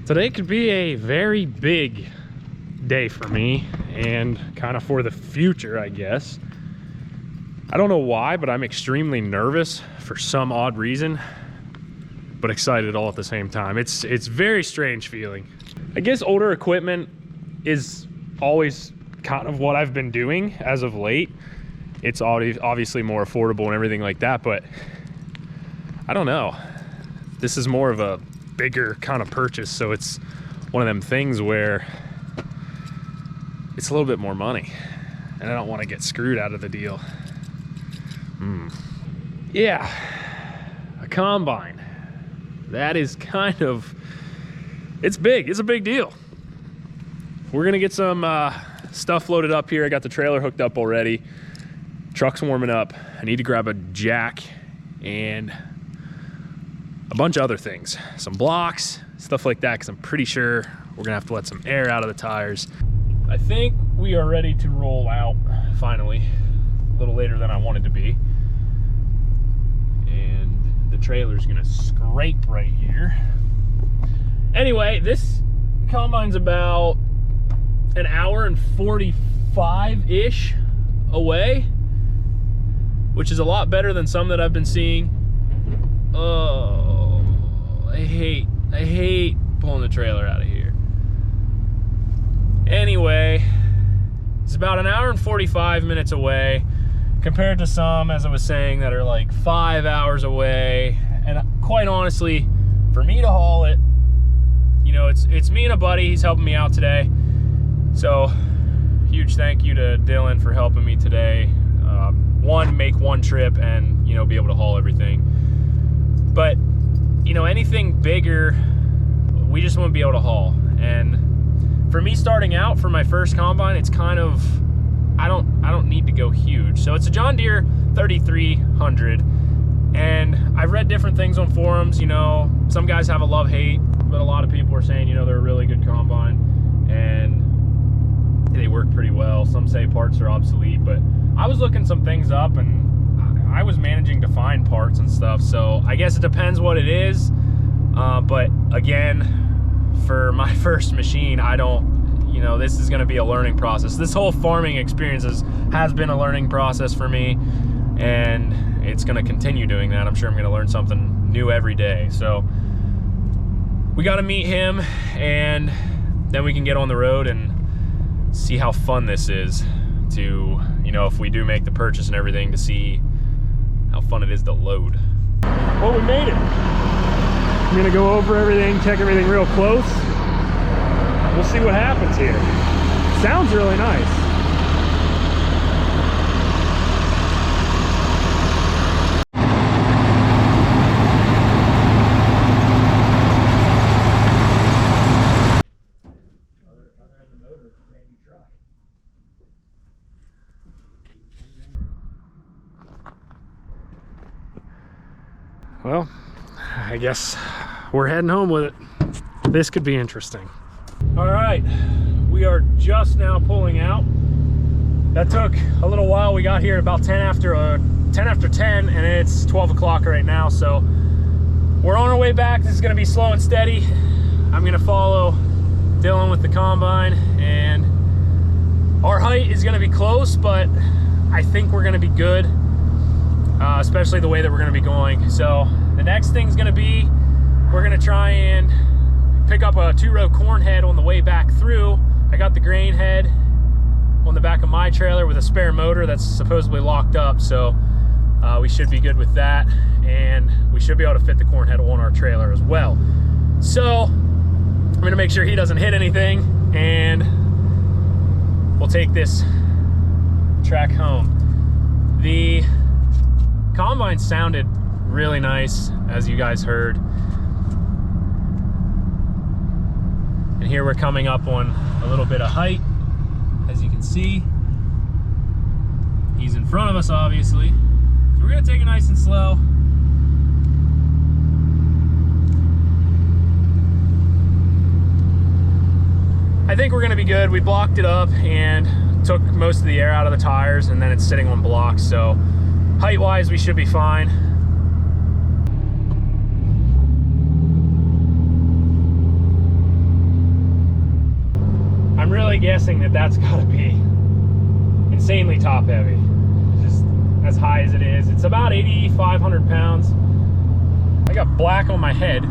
Today could be a very big day for me and kind of for the future, I guess. I don't know why, but I'm extremely nervous for some odd reason, but excited all at the same time. It's very strange feeling. I guess older equipment is always kind of what I've been doing as of late. It's obviously more affordable and everything like that, but I don't know. This is more of a bigger kind of purchase, so it's one of them things where it's a little bit more money and I don't want to get screwed out of the deal. Yeah, a combine. That is kind of, it's big. It's a big deal. We're gonna get some stuff loaded up here. I got the trailer hooked up already. Truck's warming up. I need to grab a jack and a bunch of other things, some blocks, stuff like that, because I'm pretty sure we're gonna have to let some air out of the tires. I think we are ready to roll out finally, a little later than I wanted to be. And the trailer's gonna scrape right here. Anyway, this combine's about an hour and 45-ish away, which is a lot better than some that I've been seeing. Oh, I hate pulling the trailer out of here. Anyway, it's about an hour and 45 minutes away compared to some, as I was saying, that are like 5 hours away. And quite honestly, for me to haul it, you know, it's me and a buddy. He's helping me out today. So huge thank you to Dylan for helping me today. One, make one trip and, you know, be able to haul everything. But, you know, anything bigger, we just want to be able to haul. And for me starting out for my first combine, it's kind of, I don't need to go huge. So it's a John Deere 3300. And I've read different things on forums. You know, some guys have a love-hate, but a lot of people are saying, you know, they're a really good combine and they work pretty well. Some say parts are obsolete, but I was looking some things up and I was managing to find parts and stuff. So I guess it depends what it is. But again, for my first machine, I don't, you know, this is going to be a learning process. This whole farming experience has been a learning process for me, and it's going to continue doing that. I'm sure I'm going to learn something new every day. So we got to meet him, and then we can get on the road and see how fun this is to, you know, if we do make the purchase and everything, to see how fun it is to load. Well, we made it. I'm gonna go over everything, check everything real close. We'll see what happens here. Sounds really nice. Well, I guess we're heading home with it. This could be interesting. All right, we are just now pulling out. That took a little while. We got here about 10 after 10, and it's 12 o'clock right now. So we're on our way back. This is gonna be slow and steady. I'm gonna follow Dylan with the combine, and our height is gonna be close, but I think we're gonna be good. Especially the way that we're going to be going. So the next thing's going to be, we're going to try and pick up a 2-row corn head on the way back through. I got the grain head on the back of my trailer with a spare motor that's supposedly locked up, so we should be good with that, and we should be able to fit the corn head on our trailer as well. So I'm going to make sure he doesn't hit anything, and we'll take this track home. The combine sounded really nice, as you guys heard. And here we're coming up on a little bit of height, as you can see. He's in front of us, obviously. So we're gonna take it nice and slow. I think we're gonna be good. We blocked it up and took most of the air out of the tires, and then it's sitting on blocks, so height-wise, we should be fine. only guessing that that's got to be insanely top heavy, just as high as it is. It's about 8,500 pounds. I got black on my head.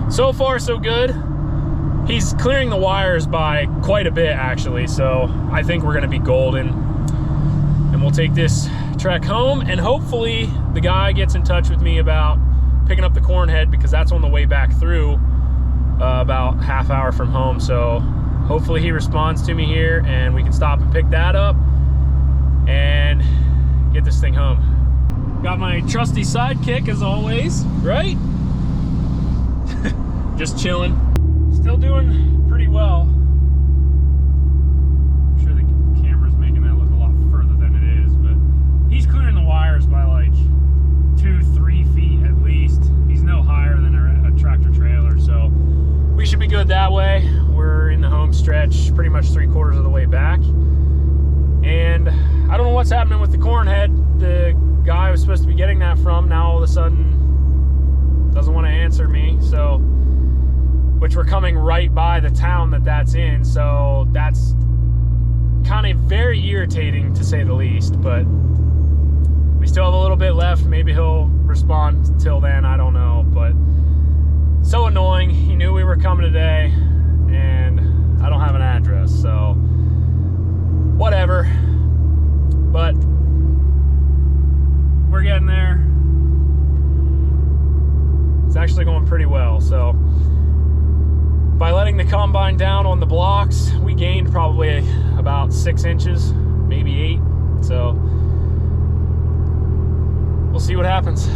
So far so good. He's clearing the wires by quite a bit actually, so I think we're gonna be golden. And we'll take this trek home, and hopefully the guy gets in touch with me about picking up the corn head, because that's on the way back through, about half hour from home. So hopefully he responds to me here and we can stop and pick that up and get this thing home. Got my trusty sidekick as always, right? Just chilling. Still doing pretty well. I'm sure the camera's making that look a lot further than it is, but he's clearing the wires by like 2-3 feet at least. He's no higher than a tractor trailer, so we should be good that way. We're in the home stretch, pretty much 3/4 of the way back. And I don't know what's happening with the corn head. The guy I was supposed to be getting that from now all of a sudden doesn't want to answer me, so, which we're coming right by the town that's in, so that's kind of very irritating to say the least. But we still have a little bit left. Maybe he'll respond till then, I don't know. But so annoying. He knew we were coming today and I don't have an address, so whatever. But we're getting there. It's actually going pretty well. So by letting the combine down on the blocks, we gained probably about 6 inches, maybe 8. So we'll see what happens.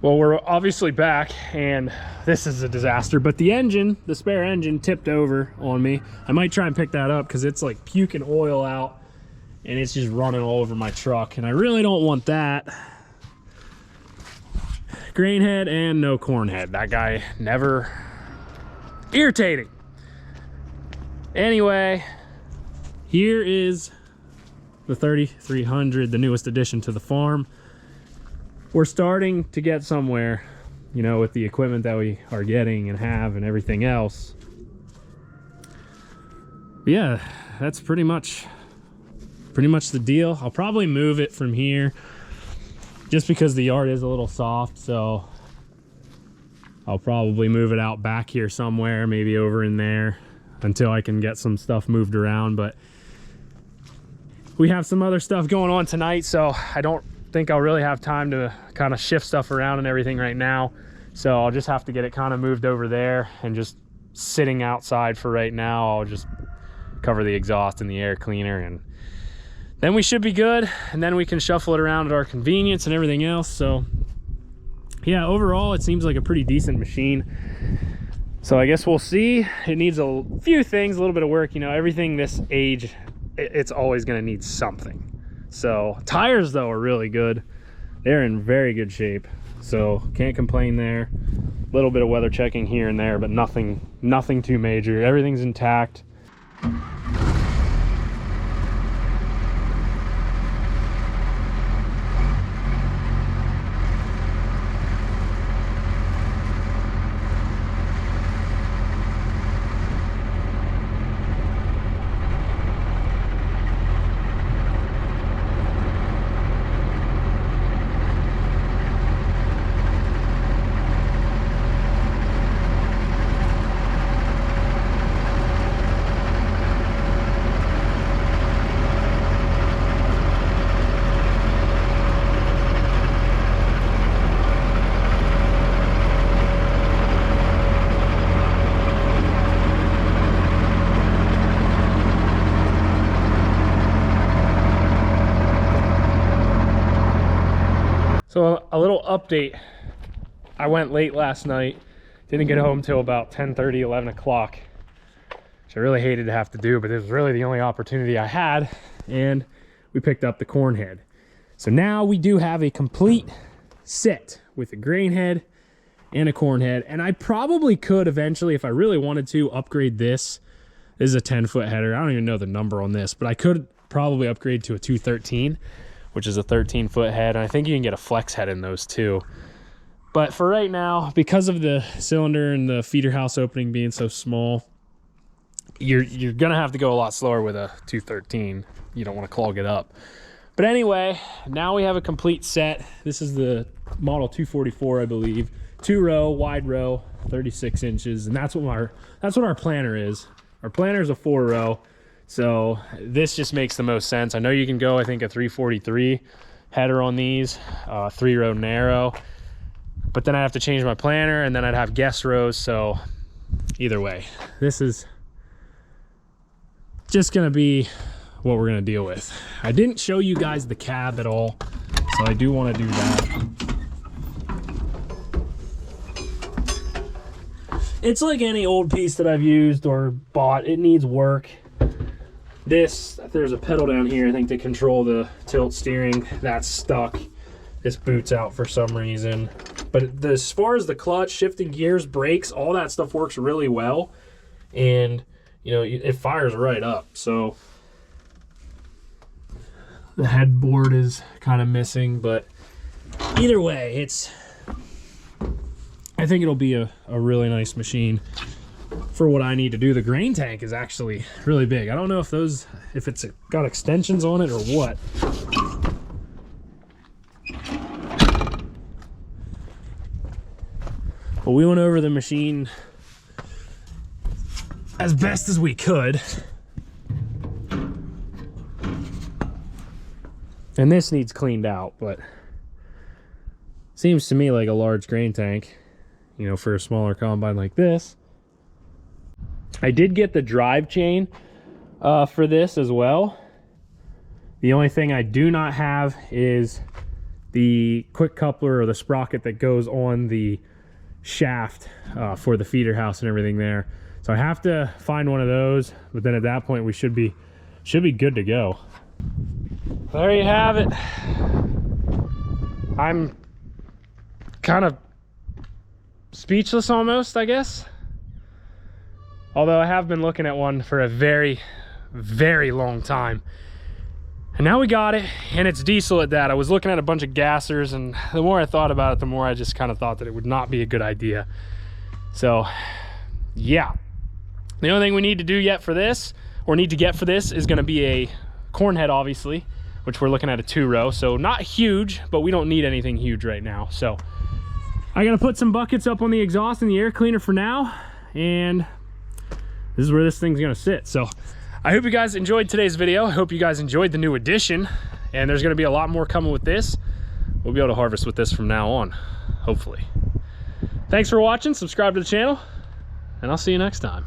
Well, we're obviously back, and this is a disaster, but the engine, the spare engine, tipped over on me. I might try and pick that up because it's like puking oil out and it's just running all over my truck, and I really don't want that. Grain head and no corn head. That guy never... irritating. Anyway, here is the 3300, the newest addition to the farm. We're starting to get somewhere, you know, with the equipment that we are getting and have and everything else. But yeah, that's pretty much the deal. I'll probably move it from here just because the yard is a little soft, so I'll probably move it out back here somewhere, maybe over in there, until I can get some stuff moved around. But we have some other stuff going on tonight, so I don't think I'll really have time to kind of shift stuff around and everything right now. So I'll just have to get it kind of moved over there and just sitting outside for right now. I'll just cover the exhaust and the air cleaner, and then we should be good, and then we can shuffle it around at our convenience and everything else. So yeah, overall it seems like a pretty decent machine. So I guess we'll see. It needs a few things, a little bit of work, you know. Everything this age, it's always going to need something. So tires though are really good. They're in very good shape, so can't complain there. A little bit of weather checking here and there, but nothing too major. Everything's intact. So a little update. I went late last night. Didn't get home till about 10:30, 11 o'clock. Which I really hated to have to do, but it was really the only opportunity I had. And we picked up the corn head. So now we do have a complete set with a grain head and a corn head. And I probably could eventually, if I really wanted to, upgrade this. This is a 10-foot header. I don't even know the number on this, but I could probably upgrade to a 213, which is a 13-foot head. And I think you can get a flex head in those too. But for right now, because of the cylinder and the feeder house opening being so small, you're gonna have to go a lot slower with a 213. You don't want to clog it up. But anyway, now we have a complete set. This is the model 244, I believe. 2-row, wide row, 36 inches, and that's what our planter is. Our planter is a 4-row, so this just makes the most sense. I know you can go, I think, a 343 header on these, 3-row narrow. But then I have to change my planter, and then I'd have guest rows. So either way, this is just gonna be what we're gonna deal with. I didn't show you guys the cab at all, so I do want to do that. It's like any old piece that I've used or bought. It needs work. There's a pedal down here, I think, to control the tilt steering. That's stuck. This boots out for some reason. But as far as the clutch, shifting gears, brakes, all that stuff works really well. And, you know, it fires right up. So the headboard is kind of missing, but either way, I think it'll be a really nice machine for what I need to do. The grain tank is actually really big. I don't know if it's got extensions on it or what. But we went over the machine as best as we could. And this needs cleaned out, but seems to me like a large grain tank, you know, for a smaller combine like this. I did get the drive chain for this as well. The only thing I do not have is the quick coupler or the sprocket that goes on the shaft for the feeder house and everything there. So I have to find one of those, but then at that point we should be good to go. There you have it. I'm kind of speechless almost, I guess. Although I have been looking at one for a very, very long time. And now we got it, and it's diesel at that. I was looking at a bunch of gassers, and the more I thought about it, the more I just kind of thought that it would not be a good idea. So, yeah. The only thing we need to do yet for this, or need to get for this, is gonna be a corn head, obviously, which we're looking at a 2-row. So not huge, but we don't need anything huge right now. So I gotta put some buckets up on the exhaust and the air cleaner for now, and this is where this thing's gonna sit. So I hope you guys enjoyed today's video. I hope you guys enjoyed the new addition, and there's gonna be a lot more coming with this. We'll be able to harvest with this from now on, hopefully. Thanks for watching, subscribe to the channel, and I'll see you next time.